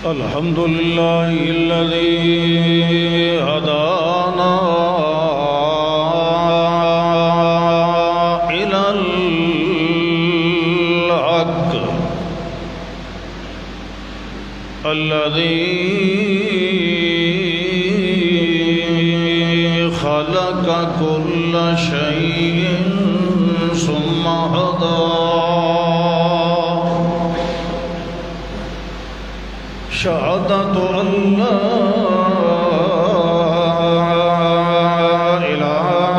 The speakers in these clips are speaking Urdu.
الحمد لله الذي هدانا إلى الحق الذي خلق كل شيء ثم هدى شهادة أن لا إله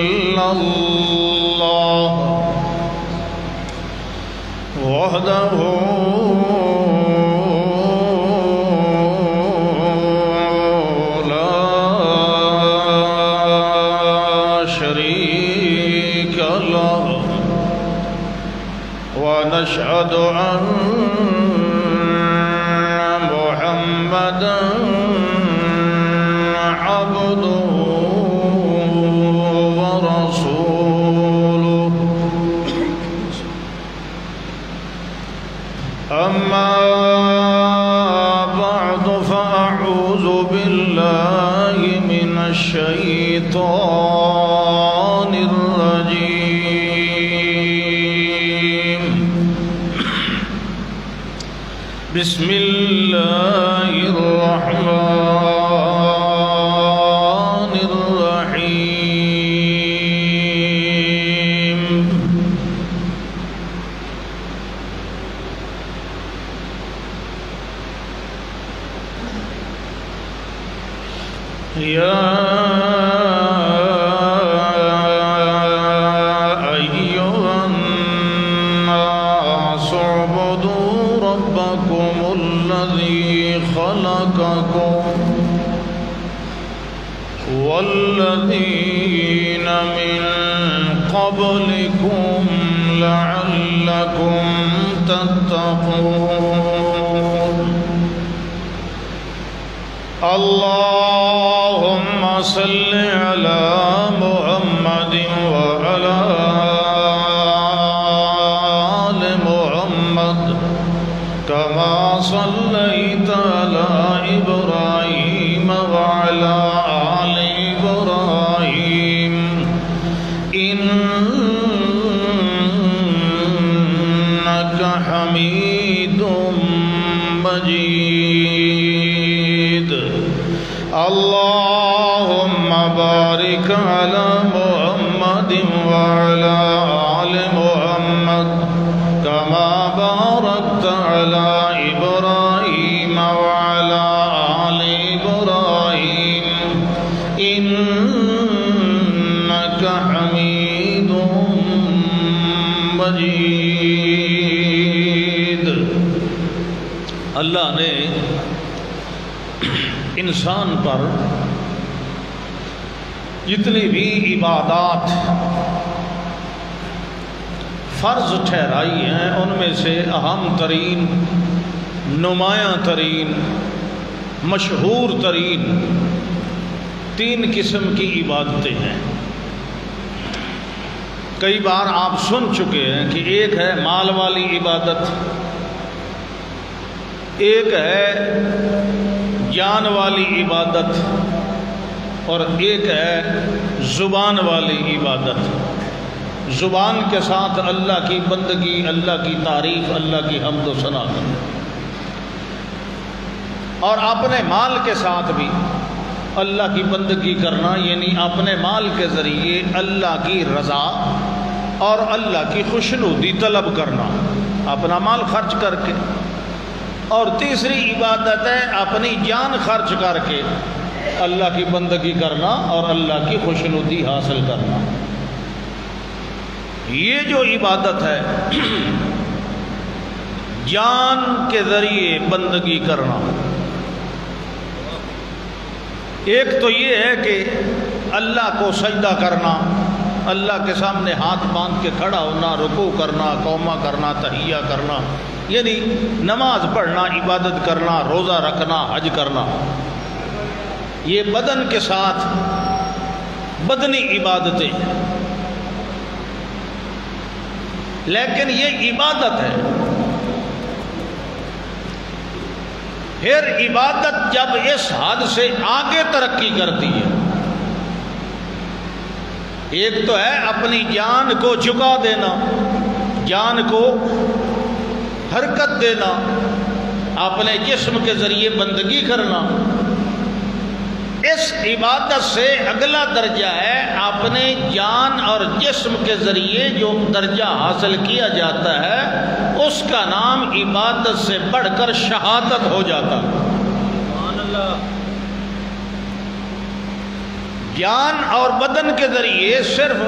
إلا الله وحده لا شريك له ونشهد أن محمدًا عبده ورسوله أما بعد فأعوذ بالله من الشيطان الرجيم بسم الله الرحمن الرحيم يا أيها الناس اعبدوا ربكم الذي خلقكم والذين من قبلكم لعلكم تتقون اللهم صل على محمد وعلى آل محمد كما صليت على إبراهيم وعلى آل إبراهيم إنك حميد مجيد اللهم بارك على محمد وعلى آل محمد كما باركت على إبراهيم وعلى آل إبراهيم إنك حميد مجيد اللہ نے انسان پر جتنی بھی عبادات فرض ٹھہرائی ہیں ان میں سے اہم ترین، نمایاں ترین، مشہور ترین 3 قسم کی عبادتیں ہیں۔ کئی بار آپ سن چکے ہیں کہ ایک ہے مال والی عبادت، ایک ہے جان والی عبادت، اور ایک ہے زبان والی عبادت۔ زبان کے ساتھ اللہ کی بندگی، اللہ کی تعریف، اللہ کی حمد و ثنا کرنا، اور اپنے مال کے ساتھ بھی اللہ کی بندگی کرنا، یعنی اپنے مال کے ذریعے اللہ کی رضا اور اللہ کی خوشنودی طلب کرنا، اپنا مال خرچ کر کے۔ اور تیسری عبادت ہے اپنی جان خرچ کر کے اللہ کی بندگی کرنا اور اللہ کی خوشنودی حاصل کرنا۔ یہ جو عبادت ہے جان کے ذریعے بندگی کرنا، ایک تو یہ ہے کہ اللہ کو سجدہ کرنا، اللہ کے سامنے ہاتھ باندھ کے کھڑا ہونا، رکوع کرنا، قومہ کرنا، تحیہ کرنا، یعنی نماز پڑھنا، عبادت کرنا، روزہ رکھنا، حج کرنا، یہ بدن کے ساتھ بدنی عبادتیں۔ لیکن یہ عبادت ہے۔ پھر عبادت جب اس حد سے آگے ترقی کرتی ہے، ایک تو ہے اپنی جان کو جھکا دینا، جان کو حرکت دینا، اپنے جسم کے ذریعے بندگی کرنا۔ اس عبادت سے اگلا درجہ ہے اپنے جان اور جسم کے ذریعے جو درجہ حاصل کیا جاتا ہے اس کا نام عبادت سے بڑھ کر شہادت ہو جاتا ہے۔ سبحان اللہ۔ جان اور بدن کے ذریعے صرف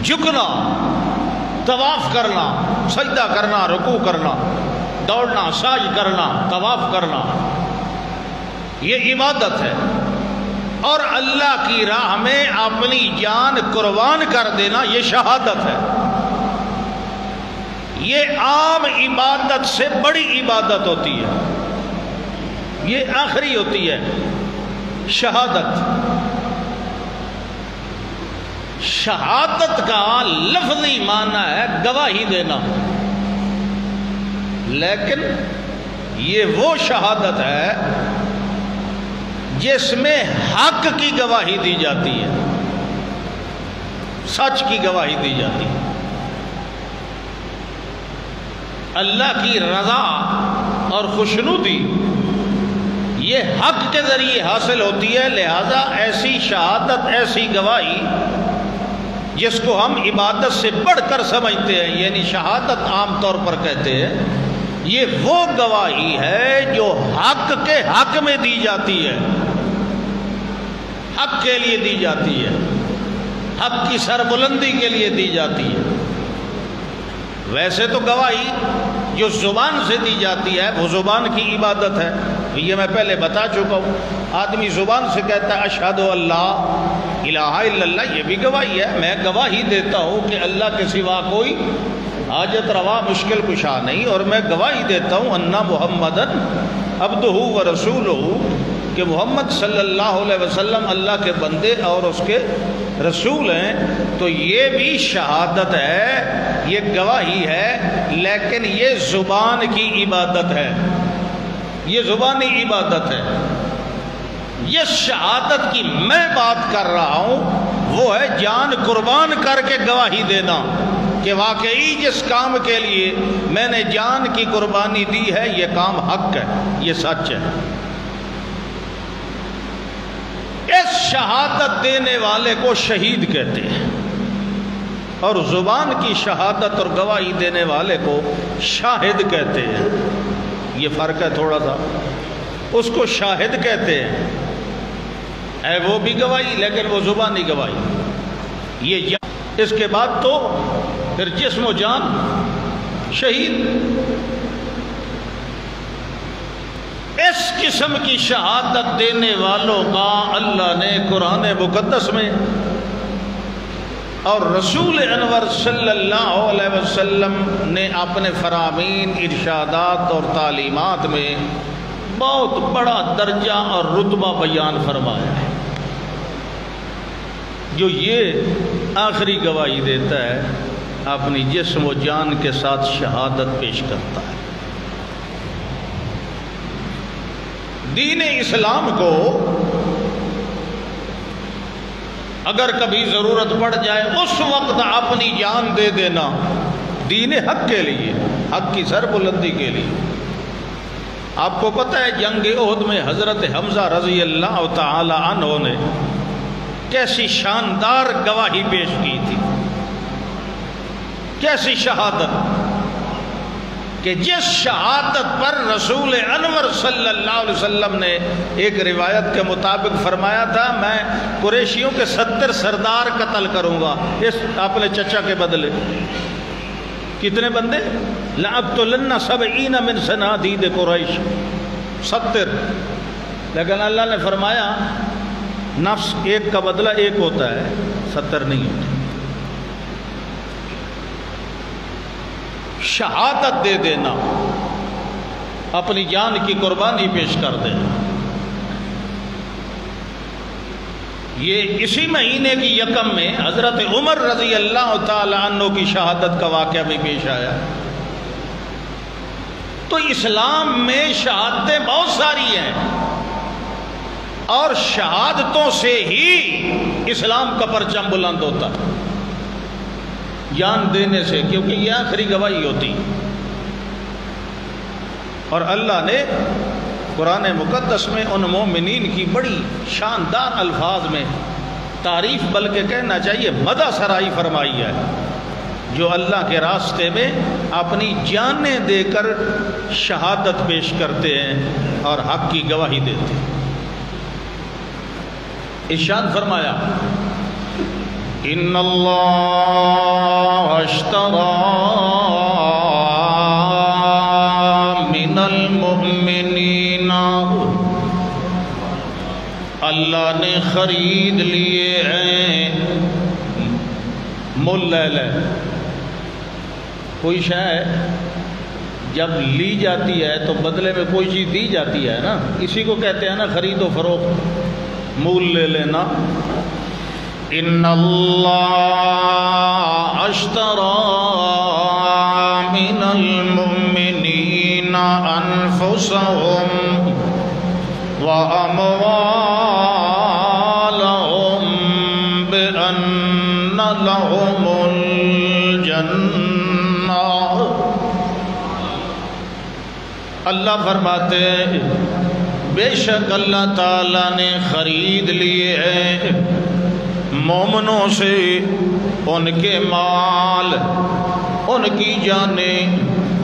جھکنا، طواف کرنا، سجدہ کرنا، رکوع کرنا، دوڑنا، سعی کرنا، طواف کرنا، یہ عبادت ہے۔ اور اللہ کی راہ میں اپنی جان قربان کر دینا یہ شہادت ہے۔ یہ عام عبادت سے بڑی عبادت ہوتی ہے، یہ آخری ہوتی ہے شہادت۔ شہادت کا لفظی معنی ہے گواہی دینا، لیکن یہ وہ شہادت ہے جس میں حق کی گواہی دی جاتی ہے، سچ کی گواہی دی جاتی ہے، اللہ کی رضا اور خوشنودی یہ حق کے ذریعے حاصل ہوتی ہے۔ لہذا ایسی شہادت، ایسی گواہی جس کو ہم عبادت سے بڑھ کر سمجھتے ہیں، یعنی شہادت عام طور پر کہتے ہیں، یہ وہ گواہی ہے جو حق کے حق میں دی جاتی ہے، حق کے لیے دی جاتی ہے، حق کی سربلندی کے لیے دی جاتی ہے۔ ویسے تو گواہی جو زبان سے دی جاتی ہے وہ زبان کی عبادت ہے، یہ میں پہلے بتا چکا ہوں۔ آدمی زبان سے کہتا ہے اشہد اللہ الہ الا اللہ، یہ بھی گواہی ہے، میں گواہی دیتا ہوں کہ اللہ کے سوا کوئی حاجت روا مشکل کشا نہیں، اور میں گواہی دیتا ہوں ان محمدن عبدہ و رسولہ، کہ محمد صلی اللہ علیہ وسلم اللہ کے بندے اور اس کے رسول ہیں۔ تو یہ بھی شہادت ہے، یہ گواہی ہے، لیکن یہ زبان کی عبادت ہے، یہ زبانی عبادت ہے۔ یہ شہادت کی میں بات کر رہا ہوں وہ ہے جان قربان کر کے گواہی دینا کہ واقعی جس کام کے لیے میں نے جان کی قربانی دی ہے یہ کام حق ہے، یہ سچ ہے۔ اس شہادت دینے والے کو شہید کہتے ہیں، اور زبان کی شہادت اور گواہی دینے والے کو شاہد کہتے ہیں۔ یہ فرق ہے تھوڑا سا، اس کو شاہد کہتے ہیں، ہے وہ بھی گواہی لیکن وہ زبانی گواہی۔ یہ اس کے بعد تو پھر جسم و جان شہید۔ اس قسم کی شہادت دینے والوں کا اللہ نے قرآن مقدس میں اور رسول انور صلی اللہ علیہ وسلم نے اپنے فرامین، ارشادات اور تعلیمات میں بہت بڑا درجہ اور رتبہ بیان فرمایا ہے، جو یہ آخری گواہی دیتا ہے، اپنی جسم و جان کے ساتھ شہادت پیش کرتا ہے۔ دین اسلام کو اگر کبھی ضرورت پڑ جائے اس وقت اپنی جان دے دینا دین حق کے لیے، حق کی سربلندی کے لیے۔ آپ کو پتہ ہے جنگ احد میں حضرت حمزہ رضی اللہ تعالی عنہ نے کیسی شاندار گواہی پیش کی تھی، کیسی شہادت، کہ جس شہادت پر رسول انور صلی اللہ علیہ وسلم نے ایک روایت کے مطابق فرمایا تھا میں قریشیوں کے 70 سردار قتل کروں گا اس اپنے چچا کے بدلے۔ کتنے بندے؟ لَأَقْتُلَنَّ 70 مِنْ صَنَادِيدِ قُرَيْشٍ، 70۔ لیکن اللہ نے فرمایا نفس ایک کا بدلہ ایک ہوتا ہے، 70 نہیں ہوتا۔ شہادت دے دینا، اپنی جان کی قربانی پیش کر دینا، یہ اسی مہینے کی یکم میں حضرت عمر رضی اللہ تعالی عنہ کی شہادت کا واقعہ بھی پیش آیا۔ تو اسلام میں شہادتیں بہت ساری ہیں، اور شہادتوں سے ہی اسلام کا پرچم بلند ہوتا ہے، جان دینے سے، کیونکہ یہ آخری گواہی ہوتی۔ اور اللہ نے قرآن مقدس میں ان مومنین کی بڑی شاندار الفاظ میں تعریف، بلکہ کہنا چاہیے مدح سرائی فرمائی ہے، جو اللہ کے راستے میں اپنی جانیں دے کر شہادت پیش کرتے ہیں اور حق کی گواہی دیتے ہیں۔ ارشاد فرمایا ان اللہ اشتری من المؤمنین، اللہ نے خرید لیے ہیں، مول لے لے، کوئی شے جب لی جاتی ہے تو بدلے میں کوئی چیز دی جاتی ہے نا، اسی کو کہتے ہیں نا خرید و فروخت، مول لے لینا۔ ان اللہ اشتری من المؤمنین انفسهم واموالهم بان لهم الجنہ، اللہ فرماتے ہیں بے شک اللہ تعالیٰ نے خرید لیے ہیں مومنوں سے ان کے مال، ان کی جانیں،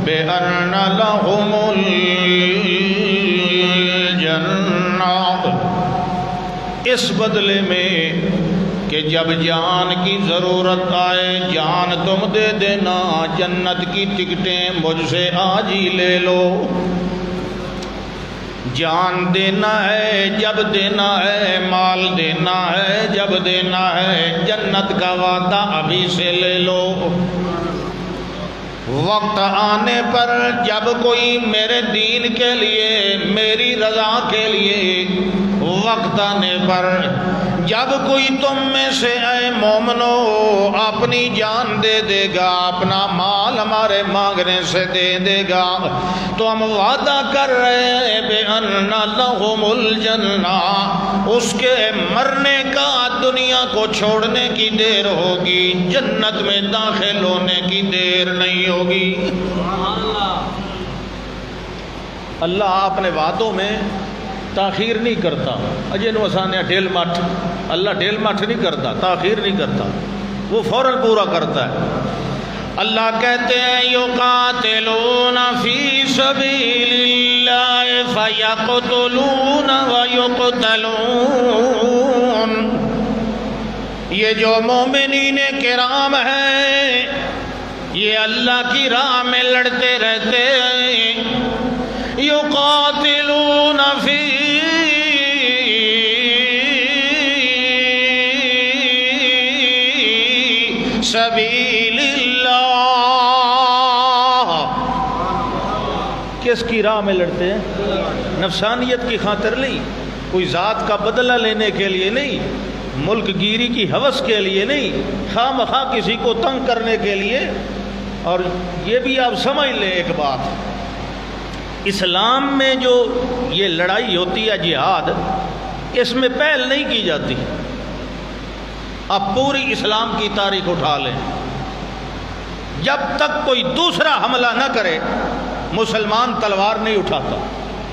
بِأَنَّ لَهُمُ الْجَنَّةَ، اس بدلے میں کہ جب جان کی ضرورت آئے جان تم دے دینا، جنت کی ٹکٹیں مجھ سے آج ہی لے لو۔ جان دینا ہے جب دینا ہے، مال دینا ہے جب دینا ہے، جنت کا وعدہ ابھی سے لے لو۔ وقت آنے پر جب کوئی میرے دین کے لیے، میری رضا کے لیے، وقت آنے پر جب کوئی تم میں سے اے مومنو اپنی جان دے دے گا، اپنا مال ہمارے مانگنے سے دے دے گا، تو ہم وعدہ کر رہے ہیں بِأَنَّ لَهُمُ الْجَنَّةَ، اس کے مرنے کا دنیا کو چھوڑنے کی دیر ہوگی، جنت میں داخل ہونے کی دیر نہیں ہوگی۔ اللہ اپنے وعدوں میں تاخیر نہیں کرتا، اجن وسانیہ ڈھیل مٹ، اللہ ڈھیل مٹ نہیں کرتا، تاخیر نہیں کرتا، وہ فوراً پورا کرتا ہے۔ اللہ کہتے ہیں یقاتلون فی سبیل اللہ فیقتلون ویقتلون، یہ جو مومنین کرام ہیں یہ اللہ کی راہ میں لڑتے رہتے ہیں، یقاتلون فی سبیل اللہ، کس کی راہ میں لڑتے ہیں؟ نفسانیت کی خاطر نہیں، کوئی ذات کا بدلہ لینے کے لیے نہیں، ملک گیری کی ہوس کے لیے نہیں، خواہ مخواہ کسی کو تنگ کرنے کے لیے۔ اور یہ بھی آپ سمجھ لیں ایک بات، اسلام میں جو یہ لڑائی ہوتی ہے جہاد، اس میں پہل نہیں کی جاتی۔ آپ پوری اسلام کی تاریخ اٹھا لیں، جب تک کوئی دوسرا حملہ نہ کرے مسلمان تلوار نہیں اٹھاتا۔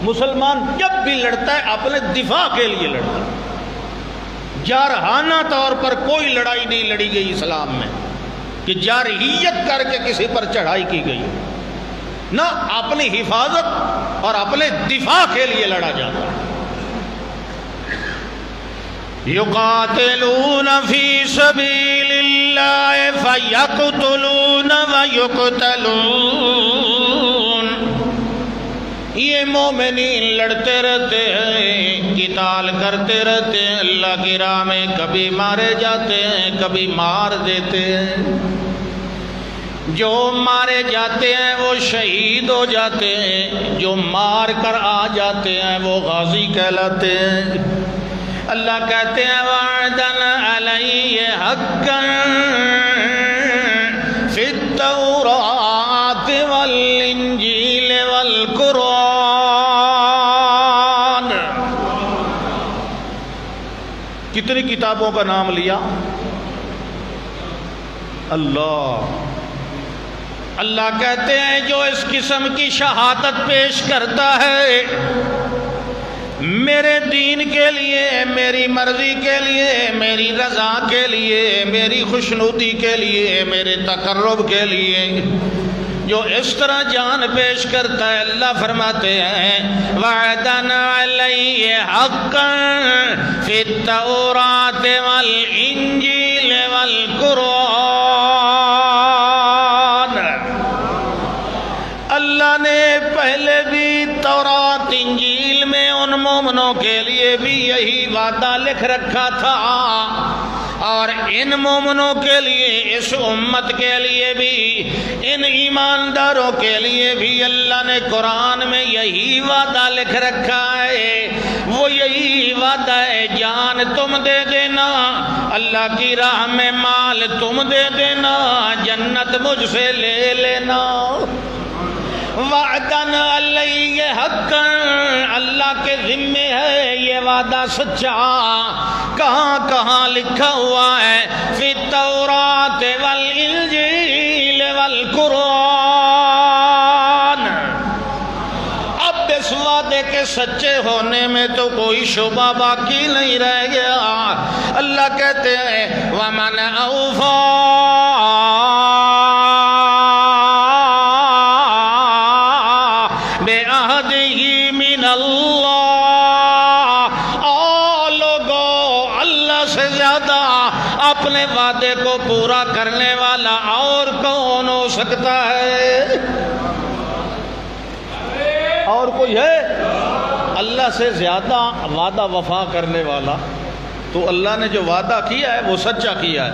مسلمان جب بھی لڑتا ہے اپنے دفاع کے لیے لڑتا ہے، جارحانہ طور پر کوئی لڑائی نہیں لڑی گئی اسلام میں کہ جارحیت کر کے کسی پر چڑھائی کی گئی، نہ اپنی حفاظت اور اپنے دفاع کے لیے لڑا جاتا ہے۔ یقاتلون فی سبیل اللہ فیقتلون ویقتلون، یہ مومنین لڑتے رہتے ہیں، قتال کرتے رہتے ہیں اللہ کی راہ میں، کبھی مارے جاتے ہیں کبھی مار دیتے ہیں، جو مارے جاتے ہیں وہ شہید ہو جاتے ہیں، جو مار کر آ جاتے ہیں وہ غازی کہلاتے ہیں۔ اللہ کہتے ہیں وعدن علیہ حقا فی التوراۃ والانجیل والقرآن. کتنی کتابوں کا نام لیا؟ اللہ کہتے ہیں جو اس قسم کی شہادت پیش کرتا ہے میرے دین کے لیے، میری مرضی کے لیے، میری رضا کے لیے، میری خوشنودی کے لیے، میرے تقرب کے لیے، جو اس طرح جان پیش کرتا ہے، اللہ فرماتے ہیں وعدن علیہ حقا فی التوراۃ والانجیل والقرآن. اللہ نے پہلے بھی تورات انجیل میں ان مومنوں کے لیے بھی یہی وعدہ لکھ رکھا تھا، اور ان مومنوں کے لیے، اس امت کے لیے بھی، ان ایمانداروں کے لیے بھی اللہ نے قرآن میں یہی وعدہ لکھ رکھا ہے. وہ یہی وعدہ ہے جان تم دے دینا، اللہ کی راہ میں مال تم دے دینا، جنت مجھ سے لے لینا. وعدن علیہ حقا، اللہ کے ذمے ہے یہ وعدہ سچا. کہاں کہاں لکھا ہوا ہے؟ فی التوراۃ والانجیل والقرآن. اب اس وعدے کے سچے ہونے میں تو کوئی شبہ باقی نہیں رہ گیا. اللہ کہتے ہیں وَمَنْ أَوْفَىٰ اپنے وعدے کو پورا کرنے والا اور کون ہو سکتا ہے؟ اور کوئی ہے اللہ سے زیادہ وعدہ وفا کرنے والا؟ تو اللہ نے جو وعدہ کیا ہے وہ سچا کیا ہے.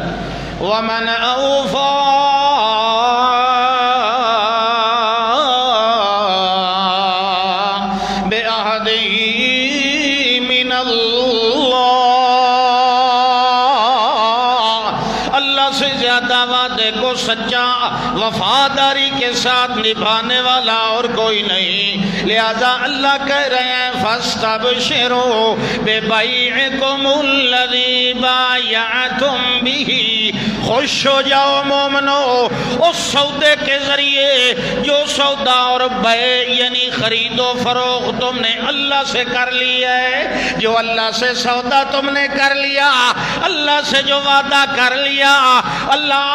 وَمَنْ أَوْفَىٰ بِعَهْدِهِ مِنَ اللہ سے زیادہ وعدے کو سچا وفاداری کے ساتھ نبھانے والا اور کوئی نہیں. لہذا اللہ کہہ رہے ہیں فَاسْتَبْشِرُوا بِبَيْعِكُمُ الَّذِي بَایَعْتُمْ بِهِ. خوش ہو جاؤ مومنو اس سودے کے ذریعے جو سودا اور بیع یعنی خرید و فروخت تم نے اللہ سے کر لیا ہے. جو اللہ سے سودا تم نے کر لیا، اللہ سے جو وعدہ کر لیا، اللہ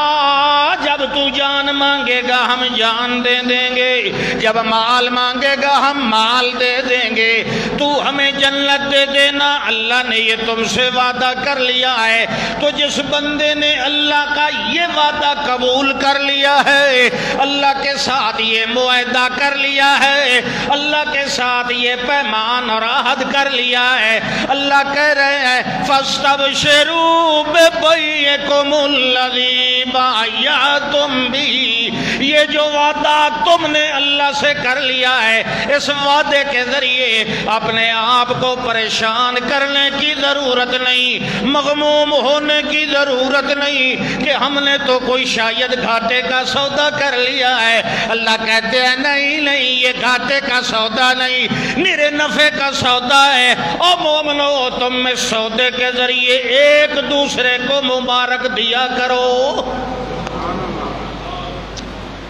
جب تو جان مانگے گا ہم جان دے دیں گے، جب مال مانگے گا ہم مال دے دیں گے، تو ہمیں جنت دے دینا. اللہ نے یہ تم سے وعدہ کر لیا ہے. تو جس بندے نے اللہ کا یہ وعدہ قبول کر لیا ہے، اللہ کے ساتھ یہ معاہدہ کر لیا ہے، اللہ کے ساتھ یہ پیمان اور عہد کر لیا ہے، اللہ کہہ رہے ہیں فَاسْتَبْشِرُوا بِبَيْعِكُمُ الَّذِي بَایَعْتُمْ بِهِ. یہ جو وعدہ تم نے اللہ سے کر لیا ہے، اس وعدے کے ذریعے اپنے آپ کو پریشان کرنے کی ضرورت نہیں، مغموم ہونے کی ضرورت نہیں کہ ہم نے تو کوئی شاید گھاٹے کا سودا کر لیا ہے. اللہ کہتے ہیں نہیں نہیں، یہ گھاٹے کا سودا نہیں، میرے نفع کا سودا ہے. او مومنو تم میں سودے کے ذریعے ایک دوسرے کو مبارک دیا کرو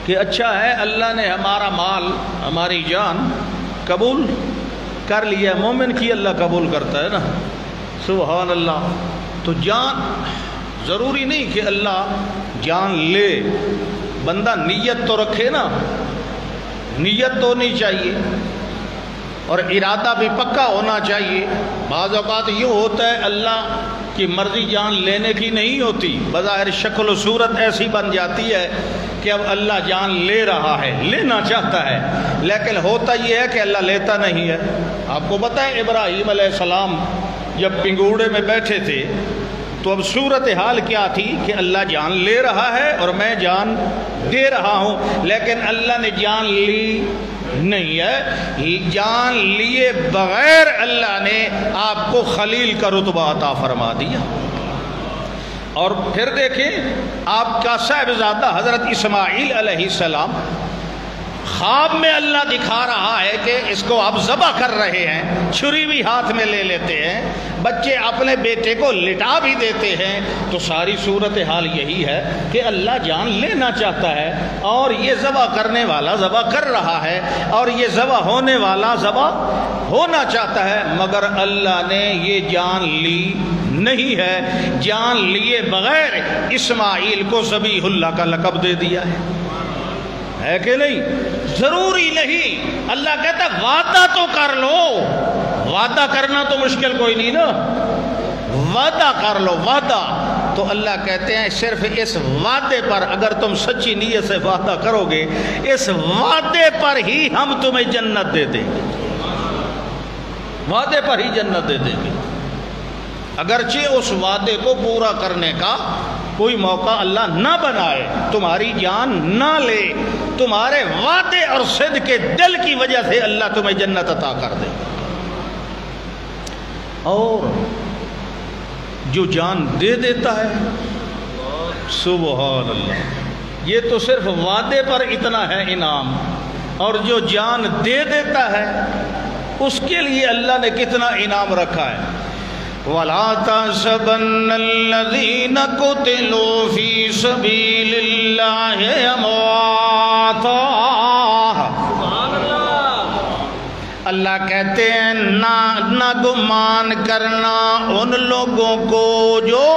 کہ اچھا ہے اللہ نے ہمارا مال، ہماری جان قبول کر لیا. مومن کی اللہ قبول کرتا ہے نا، سبحان اللہ. تو جان ضروری نہیں کہ اللہ جان لے، بندہ نیت تو رکھے نا، نیت تو نہیں چاہیے اور ارادہ بھی پکا ہونا چاہیے. بعض اوقات یوں ہوتا ہے اللہ کی مرضی جان لینے کی نہیں ہوتی، بظاہر شکل و صورت ایسی بن جاتی ہے کہ اب اللہ جان لے رہا ہے، لینا چاہتا ہے، لیکن ہوتا یہ ہے کہ اللہ لیتا نہیں ہے. آپ کو پتہ ہے ابراہیم علیہ السلام جب پنگوڑے میں بیٹھے تھے تو اب صورتحال کیا تھی کہ اللہ جان لے رہا ہے اور میں جان دے رہا ہوں، لیکن اللہ نے جان لی نہیں ہے، جان لیے بغیر اللہ نے آپ کو خلیل کا رتبہ عطا فرما دیا۔ اور پھر دیکھیں آپ کا صاحبزادہ حضرت اسماعیل علیہ السلام، خواب میں اللہ دکھا رہا ہے کہ اس کو آپ ذبح کر رہے ہیں، چھری بھی ہاتھ میں لے لیتے ہیں، بچے اپنے بیٹے کو لٹا بھی دیتے ہیں، تو ساری صورتحال یہی ہے کہ اللہ جان لینا چاہتا ہے اور یہ ذبح کرنے والا ذبح کر رہا ہے اور یہ ذبح ہونے والا ذبح ہونا چاہتا ہے، مگر اللہ نے یہ جان لی نہیں ہے، جان لیے بغیر اسماعیل کو ذبیح اللہ کا لقب دے دیا ہے کہ نہیں؟ ضروری نہیں، اللہ کہتا ہے وعدہ تو کر لو، وعدہ کرنا تو مشکل کوئی نہیں نا، وعدہ کر لو، وعدہ تو اللہ کہتے ہیں صرف اس وعدے پر اگر تم سچی نیت سے وعدہ کرو گے، اس وعدے پر ہی ہم تمہیں جنت دے دیں گے، وعدے پر ہی جنت دے دیں گے، اگرچہ اس وعدے کو پورا کرنے کا کوئی موقع اللہ نہ بنائے، تمہاری جان نہ لے، تمہارے وعدے اور صدق کے دل کی وجہ سے اللہ تمہیں جنت عطا کر دے۔ اور جو جان دے دیتا ہے، سبحان اللہ، یہ تو صرف وعدے پر اتنا ہے انعام، اور جو جان دے دیتا ہے اس کے لیے اللہ نے کتنا انعام رکھا ہے۔ وَلَا تَحْسَبَنَّ الَّذِينَ قُتِلُوا فِي سَبِيلِ اللَّهِ أَمْوَاتًا، اللہ کہتے ہیں نہ گمان کرنا ان لوگوں کو جو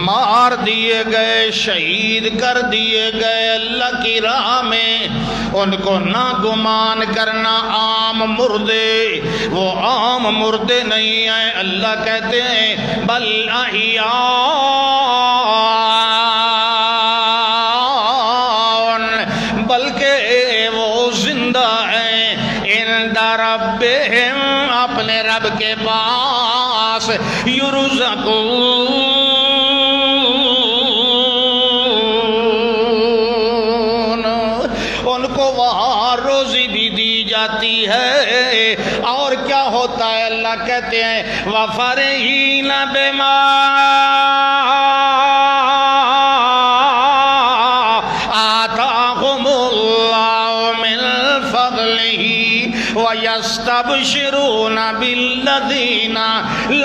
مار دیے گئے، شہید کر دیے گئے اللہ کی راہ میں، ان کو نہ گمان کرنا عام مردے، وہ عام مردے نہیں ہیں، اللہ کہتے ہیں بل احیاء، بلکہ وہ زندہ ہیں، عند ربہم، اپنے رب کے پاس، یرزقون، ہے۔ اور کیا ہوتا ہے؟ اللہ کہتے ہیں وَفَرِحِينَ بِمَا آتَاهُمُ اللَّهُ مِنْ فَضْلِهِ وَيَسْتَبْشِرُونَ بِالَّذِينَ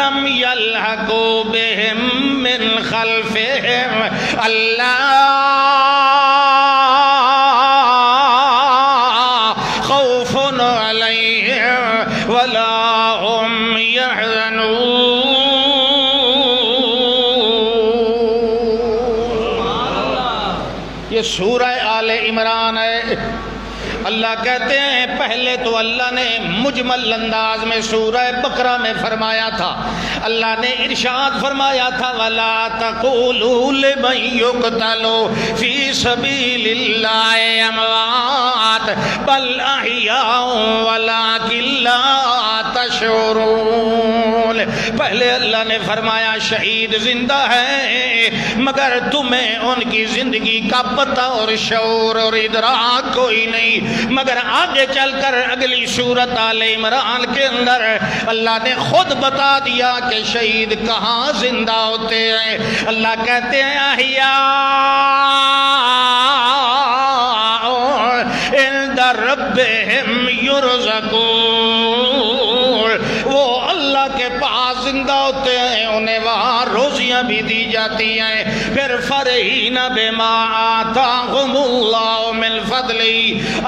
لَمْ يَلْحَقُوا بِهِمْ مِنْ خَلْفِهِمْ أَلَّا سورہ آل عمران ہے۔ اللہ کہتے ہیں پہلے تو اللہ نے مجمل انداز میں سورہ بقرہ میں فرمایا تھا، اللہ نے ارشاد فرمایا تھا وَلَا تَقُولُوا لِمَن يُقْتَلُ فِي سَبِيلِ اللَّهِ أَمْوَاتٌ بَلْ أَحْيَاءٌ وَلَٰكِن لَّا تَشْعُرُونَ۔ پہلے اللہ نے فرمایا شہید زندہ ہیں مگر تمہیں ان کی زندگی کا پتہ اور شعور اور ادراک کوئی نہیں، مگر آگے چل کر اگلی سورت آل عمران کے اندر اللہ نے خود بتا دیا کہ شہید کہاں زندہ ہوتے ہیں۔ اللہ کہتے ہیں احیاء عند ربہم یرزقون، وہ اللہ کے پاس زندہ ہوتے ہیں، انہیں وہاں روزیاں بھی دی جاتی ہیں۔ پھر فرحین بما آتاہم اللہ من فضلہ،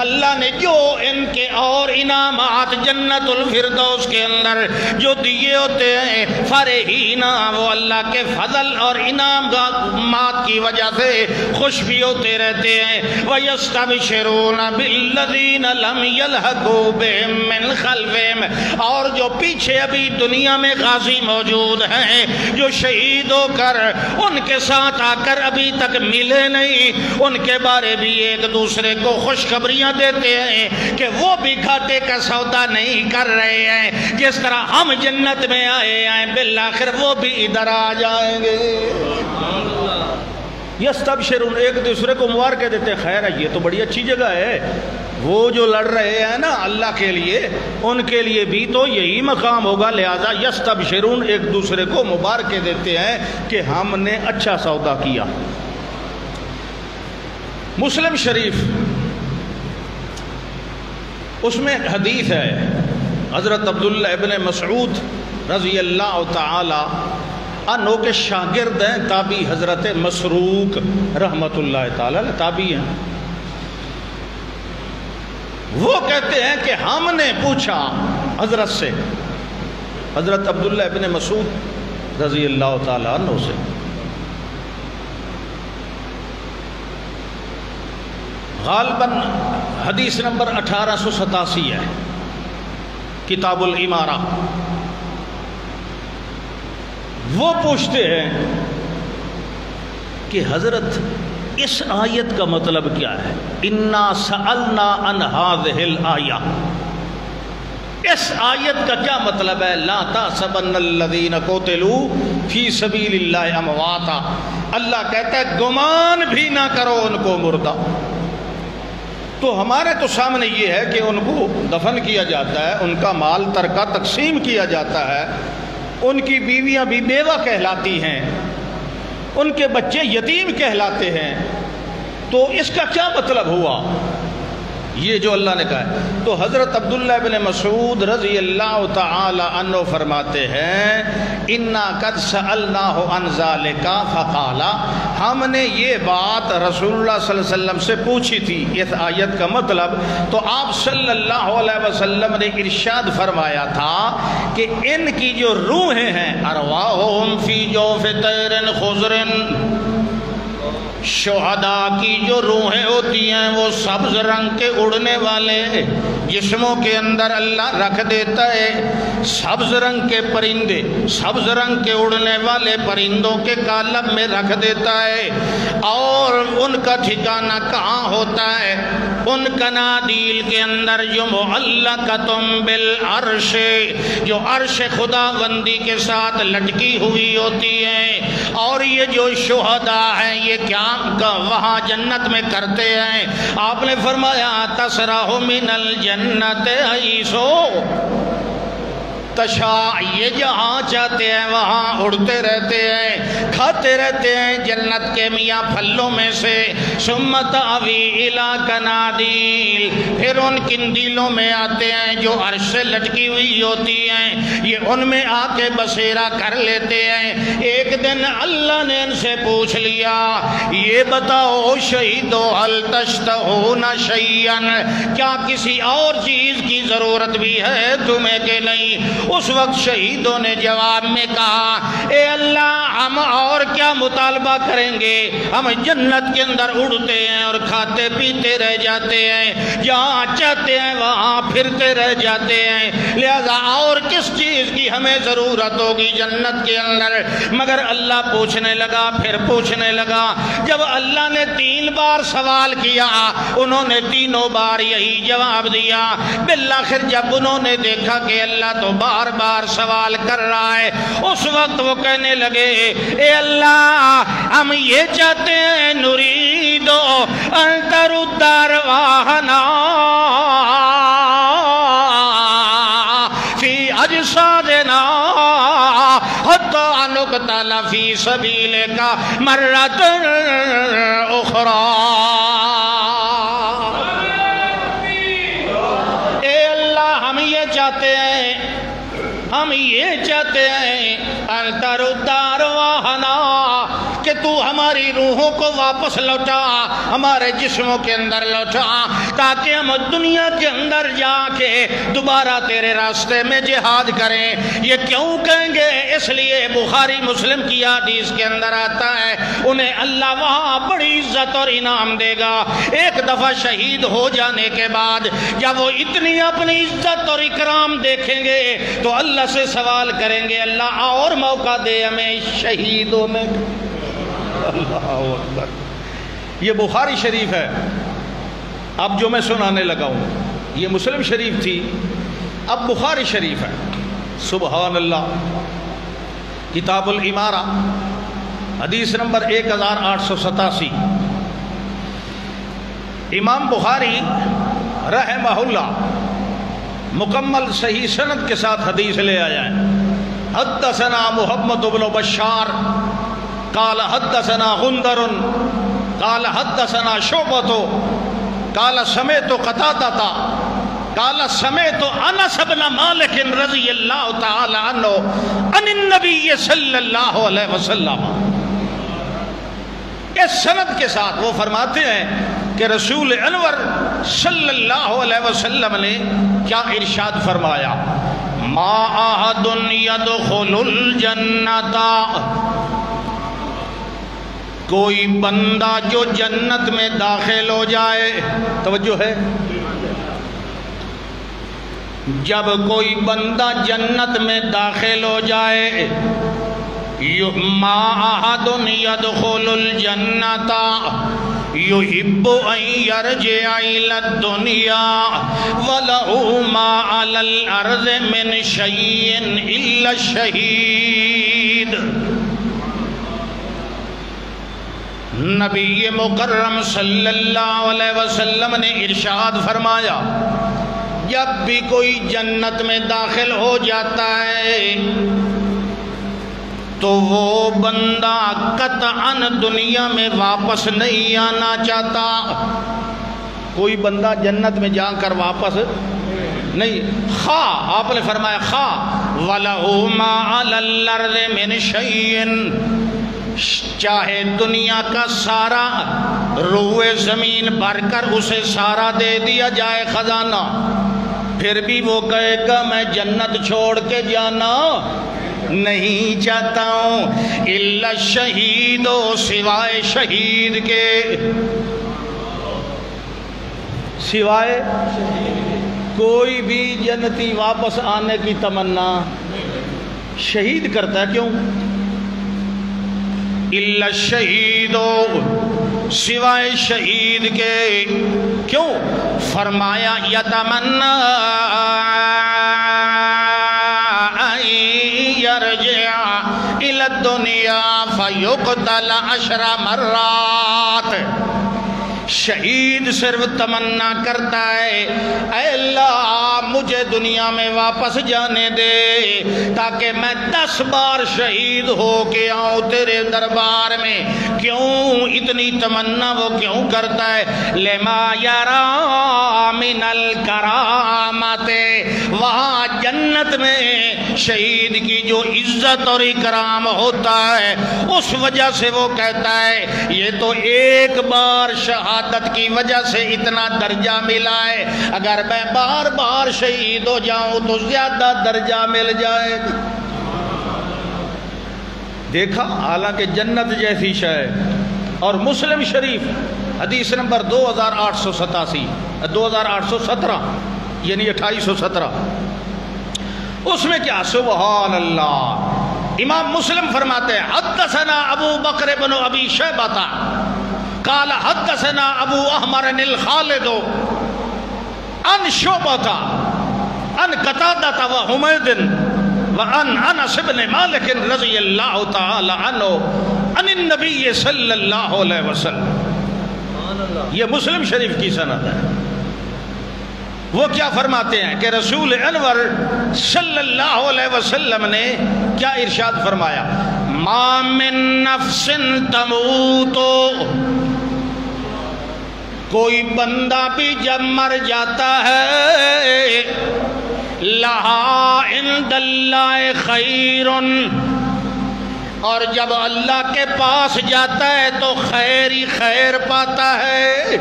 اللہ نے جو ان کے اور انعامات جنت الفردوس کے اندر جو دیے ہوتے ہیں، فرحین، وہ اللہ کے فضل اور انعامات کی وجہ سے خوش بھی ہوتے رہتے ہیں۔ وَيَسْتَبْشِرُونَ بِالَّذِينَ لَمْ يَلْحَقُوا بِهِمْ مِنْ خَلْفِهِمْ، اور جو پیچھے ابھی دنیا میں غازی موجود ہیں، جو شہید ہو کر ان کے ساتھ آ کر ابھی تک ملے نہیں، ان کے بارے بھی ایک دوسرے کو خوشخبریاں دیتے ہیں کہ وہ بھی گھاٹے کا سودا نہیں کر رہے ہیں، جس طرح ہم جنت میں آئے ہیں بالآخر وہ بھی ادھر آ جائیں گے۔ یستبشرون، ایک دوسرے کو مبارکیں دیتے ہیں، خیر ہے یہ تو بڑی اچھی جگہ ہے، وہ جو لڑ رہے ہیں نا اللہ کے لیے ان کے لیے بھی تو یہی مقام ہوگا، لہذا یستبشرون ایک دوسرے کو مبارکیں دیتے ہیں کہ ہم نے اچھا سودا کیا۔ مسلم شریف اس میں حدیث ہے، حضرت عبداللہ ابن مسعود رضی اللہ تعالی عنہ کے شاگرد ہیں تابعی حضرت مسروق رحمت اللہ تعالی تابعی ہیں۔ وہ کہتے ہیں کہ ہم نے پوچھا حضرت سے، حضرت عبداللہ ابن مسعود رضی اللہ تعالی عنہ سے، غالباً حدیث نمبر 1887 ہے، کتاب الامارہ۔ وہ پوچھتے ہیں کہ حضرت اس آیت کا مطلب کیا ہے؟ اِنَّا سَأَلْنَا عَنْ هَذِهِ الْآيَةِ، اس آیت کا کیا مطلب ہے؟ لَا تَحْسَبَنَّ الَّذِينَ قُتِلُوا فِي سَبِيلِ اللَّهِ أَمْوَاتًا، اللہ کہتا ہے گمان بھی نہ کرو ان کو مردہ۔ تو ہمارے تو سامنے یہ ہے کہ ان کو دفن کیا جاتا ہے، ان کا مال ترکہ تقسیم کیا جاتا ہے، ان کی بیویاں بھی بیوہ کہلاتی ہیں، ان کے بچے یتیم کہلاتے ہیں، تو اس کا کیا مطلب ہوا یہ جو اللہ نے کہا ہے؟ تو حضرت عبداللہ بن مسعود رضی اللہ تعالی عنہ فرماتے ہیں اِنَّا قَدْ سَأَلْنَاهُ عَنْ ذَلِكَ فَقَالَ، ہم نے یہ بات رسول اللہ صلی اللہ علیہ وسلم سے پوچھی تھی اس آیت کا مطلب، تو آپ صلی اللہ علیہ وسلم نے ارشاد فرمایا تھا کہ ان کی جو روحیں ہیں ارواحہم فی جوف طیر خضر، شہداء کی جو روحیں ہوتی ہیں وہ سبز رنگ کے اڑنے والے جسموں کے اندر اللہ رکھ دیتا ہے، سبز رنگ کے پرندے، سبز رنگ کے اڑنے والے پرندوں کے کالب میں رکھ دیتا ہے، اور ان کا ٹھکانہ کہاں ہوتا ہے؟ ان کنادیل کے اندر جو معلقۃ بالعرش، جو عرش خدا بندی کے ساتھ لٹکی ہوئی ہوتی ہیں، اور یہ جو شہداء ہیں یہ کیا وہاں جنت میں کرتے ہیں؟ آپ نے فرمایا تسرح من الجنت حیثو تشاء، یہ جہاں چاہتے ہیں وہاں اڑتے رہتے ہیں، کھاتے رہتے ہیں جنت کے میاں پھلوں میں سے، ثم تأوی الی کنادیل، پھر ان کندیلوں میں آتے ہیں جو عرش سے لٹکی ہوئی ہوتی ہیں، یہ ان میں آ کے بسیرا کر لیتے ہیں۔ ایک دن اللہ نے ان سے پوچھ لیا یہ بتاؤ شہیدو هل تشتہون شیئا، کیا کسی اور چیز کی ضرورت بھی ہے تمہیں کہ نہیں؟ اس وقت شہیدوں نے جواب میں کہا اے اللہ ہم اور کیا مطالبہ کریں گے، ہم جنت کے اندر اڑتے ہیں اور کھاتے پیتے رہ جاتے ہیں، جہاں چاہتے ہیں وہاں پھرتے رہ جاتے ہیں، لہذا اور کس چیز کی ہمیں ضرورت ہوگی جنت کے اندر؟ مگر اللہ پوچھنے لگا، پھر پوچھنے لگا، جب اللہ نے 3 بار سوال کیا انہوں نے تینوں بار یہی جواب دیا، بالآخر جب انہوں نے دیکھا کہ اللہ تو بار بار سوال کر رہا ہے، اس وقت وہ کہنے لگے اے اللہ ہم یہ چاہتے ہیں نریدو ان ترد ارواحنا فی اجسادنا حتی نقتل فی سبیلک مرۃ اخری۔ اے اللہ ہم یہ چاہتے ہیں، ہم یہ چاہتے ہیں ان ترد ارواحنا، کہ تو ہماری روحوں کو واپس لوٹا، ہمارے جسموں کے اندر لوٹا، تاکہ ہم دنیا کے اندر جا کے دوبارہ تیرے راستے میں جہاد کریں۔ یہ کیوں کہیں گے؟ اس لیے بخاری مسلم کی حدیث کے اندر آتا ہے انہیں اللہ وہاں بڑی عزت اور انعام دے گا۔ ایک دفعہ شہید ہو جانے کے بعد جب وہ اتنی اپنی عزت اور اکرام دیکھیں گے تو اللہ سے سوال کریں گے اللہ اور موقع دے ہمیں شہید ہونے کا۔ اللہ اکبر، یہ بخاری شریف ہے۔ اب جو میں سنانے لگا ہوں یہ مسلم شریف تھی، اب بخاری شریف ہے۔ سبحان اللہ، کتاب الامارہ حدیث نمبر 1887. امام بخاری رحمہ اللہ مکمل صحیح سند کے ساتھ حدیث لے آیا ہے. حدثنا محمد بن بشار قال حدثنا غندر قال حدثنا شعبۃ قال سمعت قتادہ قال سمعت انس بن مالک رضی اللہ تعالی عنہ عن النبی صلی اللہ علیہ وسلم. اس سند کے ساتھ وہ فرماتے ہیں کہ رسول انور صلی اللہ علیہ وسلم نے کیا ارشاد فرمایا؟ ما احد يدخل الجنۃ، کوئی بندہ جو جنت میں داخل ہو جائے، توجہ ہے، جب کوئی بندہ جنت میں داخل ہو جائے، ما احد يدخل الجنۃ يحب ان يرجع الى الدنيا وله ما على الارض من شيء الا الشهيد. نبی مکرم صلی اللہ علیہ وسلم نے ارشاد فرمایا، جب بھی کوئی جنت میں داخل ہو جاتا ہے تو وہ بندہ قطعاً دنیا میں واپس نہیں آنا چاہتا. کوئی بندہ جنت میں جا کر واپس نہیں، خواہ آپ نے فرمایا خواہ وَلَهُ مَا عَلَى الْأَرْضِ مِنْ شَيْءٍ، چاہے دنیا کا سارا روئے زمین بھر کر اسے سارا دے دیا جائے خزانہ، پھر بھی وہ کہے گا میں جنت چھوڑ کے جانا نہیں چاہتا ہوں. الا الشہید، سوائے شہید کے، سوائے کوئی بھی جنتی واپس آنے کی تمنا شہید کرتا ہے. کیوں؟ الا الشہید، سوائے شہید کے. کیوں؟ فرمایا یتمنا یرجع الی الدنیا فیقتل 10 مرات. شہید صرف تمنا کرتا ہے اے اللہ مجھے دنیا میں واپس جانے دے تاکہ میں 10 بار شہید ہو کے آؤں تیرے دربار میں. کیوں اتنی تمنا وہ کیوں کرتا ہے؟ لما یرا من الکرامت، وہاں جنت میں شہید کی جو عزت اور اکرام ہوتا ہے اس وجہ سے وہ کہتا ہے یہ تو ایک بار شہادت کی وجہ سے اتنا درجہ ملا ہے، اگر میں بار بار شہید ہو جاؤں تو زیادہ درجہ مل جائے. دیکھا، حالانکہ جنت جیسی شے. اور مسلم شریف حدیث نمبر 2887 2817 یعنی 2817، اس میں کیا سبحان اللہ، امام مسلم فرماتے ہیں حدثنا ابو بکر بن ابی شیبہ قال حدثنا ابو احمر الخالد عن شعبہ عن قتادہ وحمید وعن انس بن مالک رضی اللہ تعالی عنہ عن النبی صلی اللہ علیہ وسلم. یہ مسلم شریف کی سند ہے. وہ کیا فرماتے ہیں کہ رسول انور صلی اللہ علیہ وسلم نے کیا ارشاد فرمایا؟ ما من نفس تموت، کوئی بندہ بھی جب مر جاتا ہے لہا عند اللہ خیر، اور جب اللہ کے پاس جاتا ہے تو خیر ہی خیر پاتا ہے،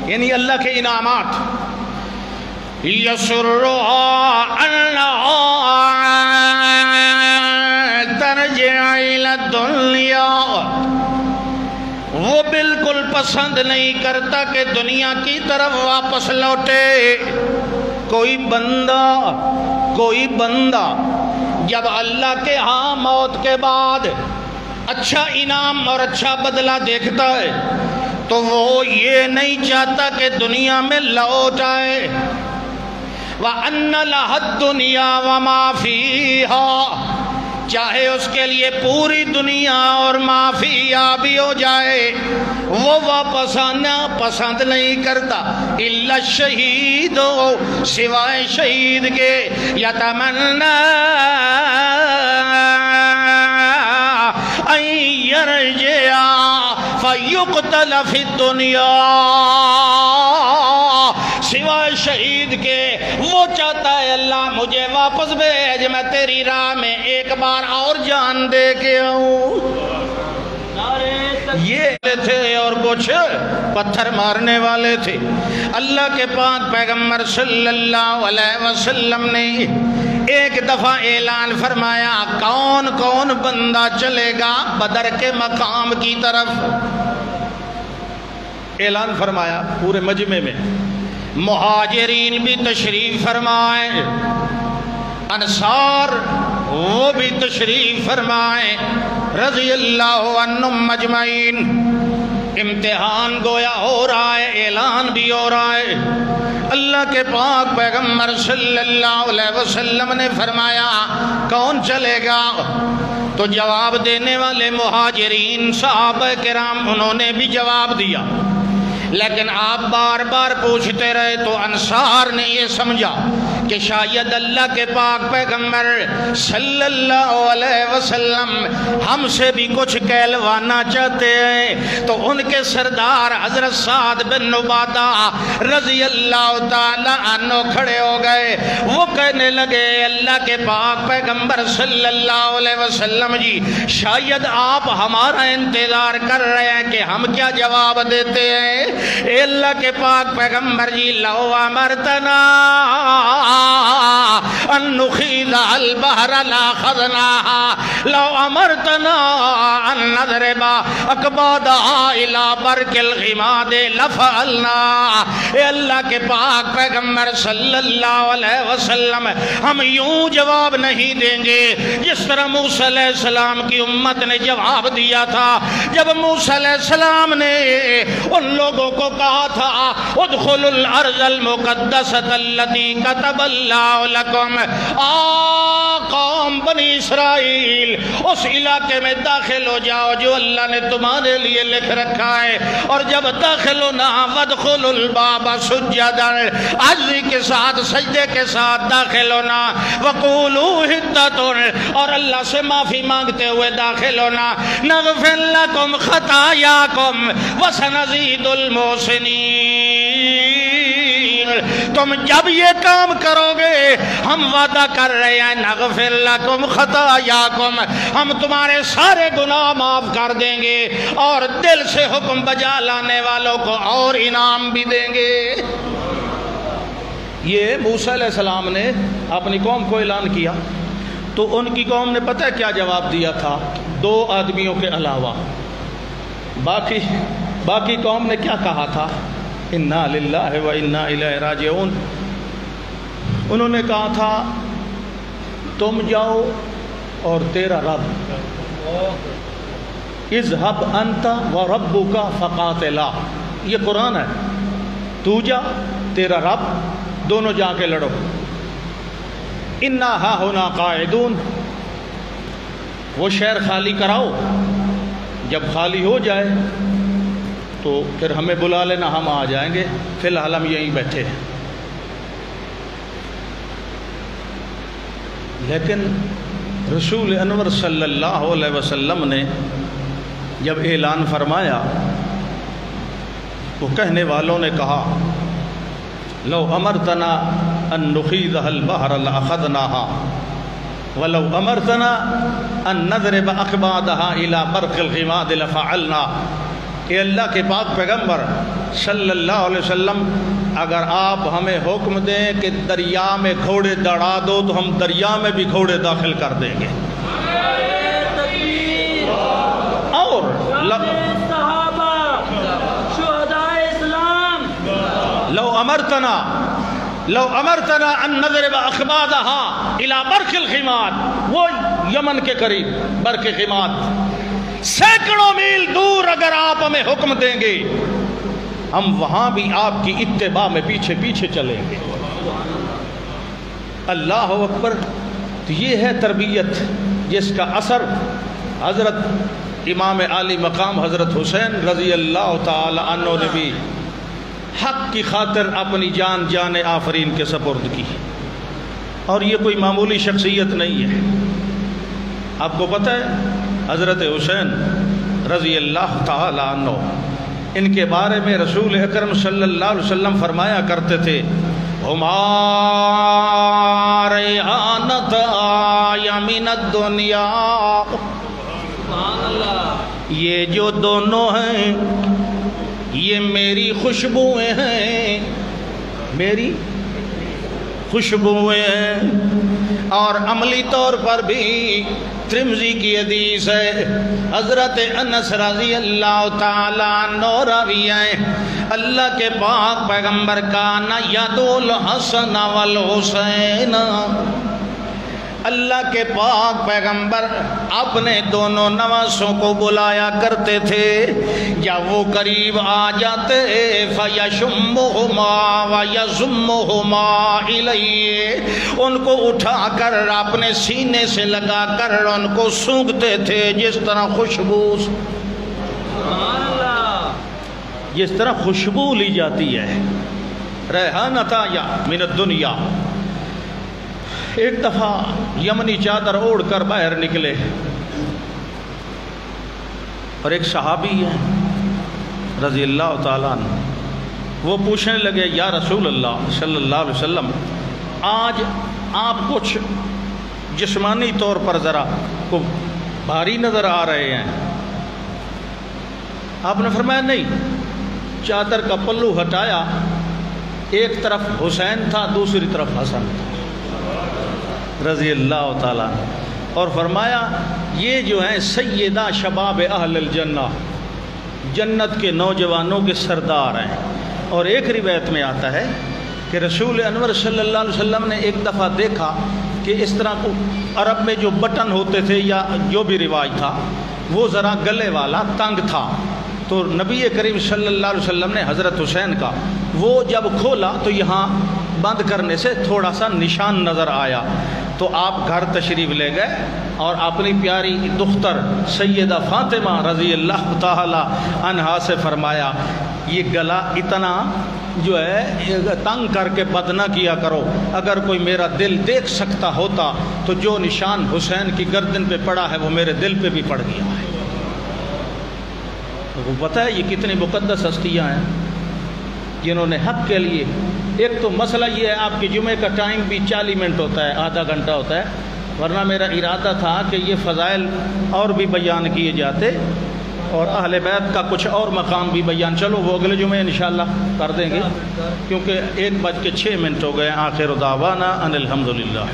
یعنی اللہ کے انعامات. یسرها انہا ترجع الى الدنیا، وہ بالکل پسند نہیں کرتا کہ دنیا کی طرف واپس لوٹے. کوئی بندہ جب اللہ کے ہاں موت کے بعد اچھا انعام اور اچھا بدلہ دیکھتا ہے تو وہ یہ نہیں چاہتا کہ دنیا میں لوٹ آئے. وَأَنَّ لَهَا الدُّنْيَا وَمَا فِيهَا، چاہے اس کے لیے پوری دنیا اور معافیا بھی ہو جائے وہ واپس آنا پسند نہیں کرتا. الا الشہید ہو سوائے شہید کے یتمنا ان یرجع فیقتل فی الدنیا، سوائے شہید کے وہ چاہتا ہے اللہ مجھے واپس بھیج میں تیری راہ میں ایک بار اور جان دے کے آؤں. یہ تھے اور کچھ پتھر مارنے والے تھے. اللہ کے پاک پیغمبر صلی اللہ علیہ وسلم نے ایک دفعہ اعلان فرمایا کون کون بندہ چلے گا بدر کے مقام کی طرف. اعلان فرمایا پورے مجمع میں. مہاجرین بھی تشریف فرمائیں، انصار وہ بھی تشریف فرمائیں رضی اللہ عنہم مجمعین. امتحان گویا ہو رہا ہے، اعلان بھی ہو رہا ہے. اللہ کے پاک پیغمبر صلی اللہ علیہ وسلم نے فرمایا کون چلے گا؟ تو جواب دینے والے مہاجرین صحابہ کرام انہوں نے بھی جواب دیا، لیکن آپ بار بار پوچھتے رہے تو انصار نے یہ سمجھا کہ شاید اللہ کے پاک پیغمبر صلی اللہ علیہ وسلم ہم سے بھی کچھ کہلوانا چاہتے ہیں. تو ان کے سردار حضرت سعد بن عبادہ رضی اللہ تعالی عنہ کھڑے ہو گئے. وہ کہنے لگے اللہ کے پاک پیغمبر صلی اللہ علیہ وسلم جی شاید آپ ہمارا انتظار کر رہے ہیں کہ ہم کیا جواب دیتے ہیں. اے اللہ کے پاک پیغمبر جی لو امرتنا ان نخیض البحر لاخذناها لو امرتنا ان نضرب اکبادها الى برک الغماد لفعلنا. اے اللہ کے پاک پیغمبر صلی اللہ علیہ وسلم ہم یوں جواب نہیں دیں گے جس طرح موسیٰ علیہ السلام کی امت نے جواب دیا تھا جب موسیٰ علیہ السلام نے ان لوگوں کو کہا تھا ادخلوا الارض المقدسۃ التي كتب اللہ لکم. قوم بنی اسرائیل اس علاقے میں داخل ہو جاؤ جو اللہ نے تمہارے لیے لکھ رکھا ہے، اور جب داخل ہونا وادخلوا الباب سجدا عجزی کے ساتھ سجدے کے ساتھ داخل ہونا، وقولوا حطۃ اور اللہ سے معافی مانگتے ہوئے داخل ہونا، نغفر لکم خطایاکم وسنزید المحسنین. تم جب یہ کام کرو گے ہم وعدہ کر رہے ہیں نغفر لکم خطایاکم ہم تمہارے سارے گناہ معاف کر دیں گے اور دل سے حکم بجا لانے والوں کو اور انعام بھی دیں گے. یہ موسیٰ علیہ السلام نے اپنی قوم کو اعلان کیا تو ان کی قوم نے پتہ کیا جواب دیا تھا؟ 2 آدمیوں کے علاوہ باقی قوم نے کیا کہا تھا؟ انا للہ و انا الیہ راجعون. انہوں نے کہا تھا تم جاؤ اور تیرا رب، اذهب انت وربک فقاتلا. یہ قرآن ہے. تو جا تیرا رب دونوں جا کے لڑو. انا ہاہنا قاعدون. وہ شہر خالی کراؤ، جب خالی ہو جائے تو پھر ہمیں بلا لینا، ہم آ جائیں گے، فی الحال ہم یہیں بیٹھے ہیں. لیکن رسول انور صلی اللہ علیہ وسلم نے جب اعلان فرمایا تو کہنے والوں نے کہا لو امرتنا ان نخیض البحر لاخذناها ولو امرتنا ان نضرب اکبادها الى برق الغماد لفعلنا. کہ اللہ کے پاک پیغمبر صلی اللہ علیہ وسلم اگر آپ ہمیں حکم دیں کہ دریا میں گھوڑے دوڑا دو تو ہم دریا میں بھی گھوڑے داخل کر دیں گے. اور صحابہ شہداء اسلام لو امرتنا ان نضرب اکبادها الى برق الغماد، وہ یمن کے قریب برق غماد سینکڑوں میل دور اگر آپ ہمیں حکم دیں گے ہم وہاں بھی آپ کی اتباع میں پیچھے پیچھے چلیں گے. اللہ اکبر. تو یہ ہے تربیت. جس کا اثر حضرت امام عالی مقام حضرت حسین رضی اللہ تعالی عنہ نے بھی حق کی خاطر اپنی جان آفرین کے سپرد کی. اور یہ کوئی معمولی شخصیت نہیں ہے. آپ کو پتہ ہے حضرت حسین رضی اللہ تعالی عنہ، ان کے بارے میں رسول اکرم صلی اللہ علیہ وسلم فرمایا کرتے تھے ہما ریحانۃ من الدنیا، یہ جو دونوں ہیں یہ میری خوشبوئیں ہیں، میری خوشبوئیں ہیں. اور عملی طور پر بھی ترمذی کی حدیث ہے، حضرت انس رضی اللہ تعالیٰ عنہ راوی ہیں، اللہ کے پاک پیغمبر کان یدعو الحسن والحسین، اللہ کے پاک پیغمبر اپنے دونوں نواسوں کو بلایا کرتے تھے. جب وہ قریب آ جاتے فیشمہما ویضمہما الیہ، ان کو اٹھا کر اپنے سینے سے لگا کر ان کو سونگھتے تھے جس طرح خوشبو لی جاتی ہے. ریحانۃ من الدنیا. ایک دفعہ یمنی چادر اوڑھ کر باہر نکلے اور ایک صحابی ہے رضی اللہ تعالیٰ عنہ، وہ پوچھنے لگے یا رسول اللہ صلی اللہ علیہ وسلم، آج آپ کچھ جسمانی طور پر ذرا کو بھاری نظر آ رہے ہیں. آپ نے فرمایا نہیں. چادر کا پلو ہٹایا، ایک طرف حسین تھا دوسری طرف حسن تھا رضی اللہ تعالیٰ، اور فرمایا یہ جو ہیں سیدہ شباب اہل الجنہ، جنت کے نوجوانوں کے سردار ہیں. اور ایک روایت میں آتا ہے کہ رسول انور صلی اللہ علیہ وسلم نے ایک دفعہ دیکھا کہ اس طرح کو عرب میں جو بٹن ہوتے تھے یا جو بھی رواج تھا وہ ذرا گلے والا تنگ تھا، تو نبی کریم صلی اللہ علیہ وسلم نے حضرت حسین کا وہ جب کھولا تو یہاں بند کرنے سے تھوڑا سا نشان نظر آیا. تو آپ گھر تشریف لے گئے اور اپنی پیاری دختر سیدہ فاطمہ رضی اللہ تعالی عنہا سے فرمایا یہ گلا اتنا جو ہے تنگ کر کے بد نہ کیا کرو، اگر کوئی میرا دل دیکھ سکتا ہوتا تو جو نشان حسین کی گردن پہ پڑا ہے وہ میرے دل پہ بھی پڑ گیا ہے. تو پتہ ہے یہ کتنی مقدس ہستیاں ہیں جنہوں نے حق کے لیے. ایک تو مسئلہ یہ ہے آپ کے جمعے کا ٹائم بھی 40 منٹ ہوتا ہے، آدھا گھنٹہ ہوتا ہے، ورنہ میرا ارادہ تھا کہ یہ فضائل اور بھی بیان کیے جاتے اور اہل بیت کا کچھ اور مقام بھی بیان. چلو وہ اگلے جمعے انشاءاللہ کر دیں گے کیونکہ 1:06 ہو گئے. آخر دعوانا ان الحمدللہ.